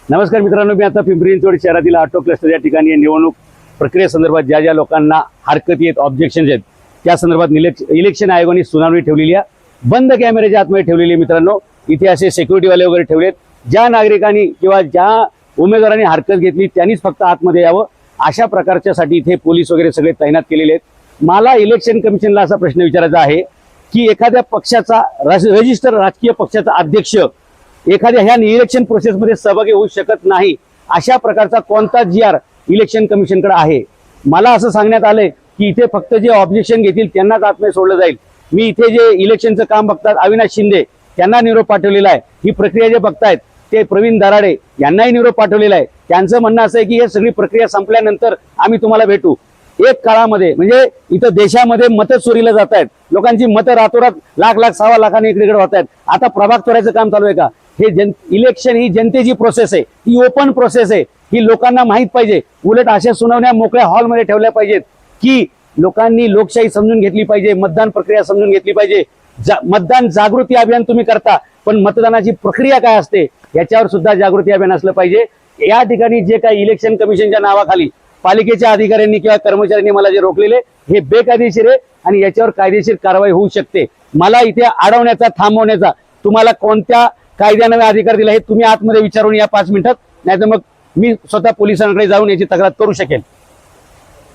नमस्कार मित्रांनो, मी आता पिंपरी चिंचवड शहरातील ऑटो क्लस्टर या ठिकाणी निवडणूक प्रक्रियेसंदर्भात ज्या ज्या लोकांना हरकती आहेत, ऑब्जेक्शन्स आहेत, त्या संदर्भात इलेक्शन आयोगाने सुनावणी ठेवलेली आहे. बंद कॅमेऱ्याच्या आतमध्ये ठेवलेली मित्रांनो. इथे असे सिक्युरिटीवाले वगैरे ठेवलेत. ज्या नागरिकांनी किंवा ज्या उमेदवारांनी हरकत घेतली त्यांनीच फक्त आतमध्ये यावं, अशा प्रकारच्यासाठी इथे पोलीस वगैरे सगळे तैनात केलेले आहेत. मला इलेक्शन कमिशनला असा प्रश्न विचारायचा आहे की एखाद्या पक्षाचा रजिस्टर राजकीय पक्षाचा अध्यक्ष एखाद्या ह्या इलेक्शन प्रोसेसमध्ये सहभागी होऊ शकत नाही, अशा प्रकारचा कोणता GR इलेक्शन कमिशनकडे आहे? मला असं सांगण्यात आलंय की इथे फक्त जे ऑब्जेक्शन घेतील त्यांनाच आतमध्ये सोडलं जाईल. मी इथे जे इलेक्शनचं काम बघतात अविनाश शिंदे त्यांना निरोप पाठवलेला आहे. ही प्रक्रिया जे बघतायत ते प्रवीण दराडे यांनाही निरोप पाठवलेला आहे. त्यांचं म्हणणं असं आहे की हे सगळी प्रक्रिया संपल्यानंतर आम्ही तुम्हाला भेटू. एक काळामध्ये म्हणजे इथं देशामध्ये मतं चोरीला जात आहेत, लोकांची मतं रातोरात लाख सव्वा लाखांनी इकडे होत आहेत. आता प्रभाग चोरायचं काम चालू आहे का? हे इलेक्शन ही जनतेची प्रोसेस आहे, ही ओपन प्रोसेस आहे, ही लोकांना माहित पाहिजे. उलट अशा सुनावण्या मोकळ्या हॉलमध्ये ठेवल्या पाहिजेत की लोकांनी लोकशाही समजून घेतली पाहिजे, मतदान प्रक्रिया समजून घेतली पाहिजे. मतदान जागृती अभियान तुम्ही करता, पण मतदानाची प्रक्रिया काय असते याच्यावर सुद्धा जागृती अभियान असलं पाहिजे. या ठिकाणी जे काही इलेक्शन कमिशनच्या नावाखाली पालिकेच्या अधिकाऱ्यांनी किंवा कर्मचाऱ्यांनी मला जे रोखलेले हे बेकायदेशीर आहे आणि याच्यावर कायदेशीर कारवाई होऊ शकते. मला इथे अडवण्याचा, थांबवण्याचा तुम्हाला कोणत्या कायद्याने अधिकार दिला हे तुम्ही आतमध्ये विचारून या 5 मिनिटात, नाहीतर मग मी स्वतः पोलिसांकडे जाऊन याची तक्रार करू शकेल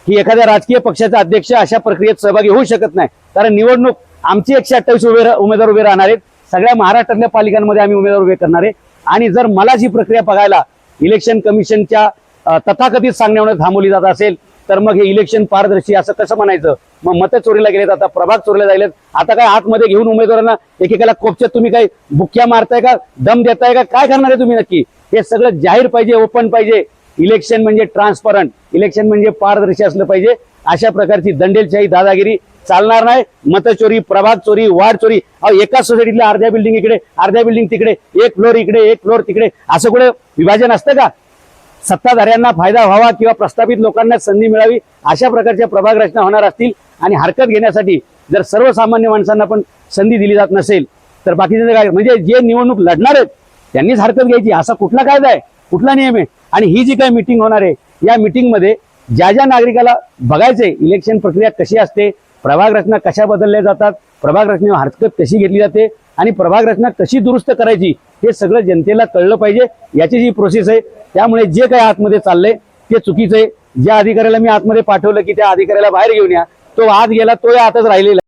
की एखाद्या राजकीय पक्षाचा अध्यक्ष अशा प्रक्रियेत सहभागी होऊ शकत नाही. कारण निवडणूक आमची 128 उमेदवार उभे राहणार आहेत. सगळ्या महाराष्ट्रातल्या पालिकांमध्ये आम्ही उमेदवार उभे करणार आहे. आणि जर मला जी प्रक्रिया बघायला इलेक्शन कमिशनच्या तथाकथित सांगण्यामुळे थांबवली जात असेल तर मग हे इलेक्शन पारदर्शी असं कसं म्हणायचं? मग मतं चोरीला गेलेत, आता प्रभाग चोरीला जायलेत. आता काय आतमध्ये घेऊन उमेदवारांना एकेकाला कोपच्यात तुम्ही काय बुक्क्या मारताय का, दम देताय का, काय करणार आहे तुम्ही नक्की? हे सगळं जाहीर पाहिजे, ओपन पाहिजे. इलेक्शन म्हणजे ट्रान्सपरंट, इलेक्शन म्हणजे पारदर्शी असलं पाहिजे. अशा प्रकारची दंडेलशाही दादागिरी चालणार नाही. मतचोरी, प्रभाग चोरी, वार्ड चोरी, एकाच सोसायटीतल्या अर्ध्या बिल्डिंग इकडे, अर्ध्या बिल्डिंग तिकडे, एक फ्लोर इकडे, एक फ्लोर तिकडे, असं कुठे विभाजन असतं का? सत्ताधाऱ्यांना फायदा व्हावा किंवा प्रस्थापित लोकांना संधी मिळावी अशा प्रकारच्या प्रभाग रचना होणार असतील आणि हरकत घेण्यासाठी जर सर्वसामान्य माणसांना पण संधी दिली जात नसेल तर बाकीचे काय? म्हणजे जे निवडणूक लढणार आहेत त्यांनीच हरकत घ्यायची असा कुठला कायदा आहे, कुठला नियम आहे? आणि ही जी काही मीटिंग होणार आहे या मीटिंगमध्ये ज्या ज्या नागरिकाला बघायचंय इलेक्शन प्रक्रिया कशी असते, प्रभाग रचना कशा बदलल्या जातात, प्रभाग रचनेवर हरकत कशी घेतली जाते आणि प्रभाग रचना कशी दुरुस्त करायची, हे सगळं जनतेला कळलं पाहिजे. याची जी प्रोसेस आहे त्यामुळे जे काही आतमध्ये चाललंय ते चुकीचं आहे. ज्या अधिकाऱ्याला मी आतमध्ये पाठवलं की त्या अधिकाऱ्याला बाहेर घेऊन या, तो आत गेला, तो या आतच राहिलेला.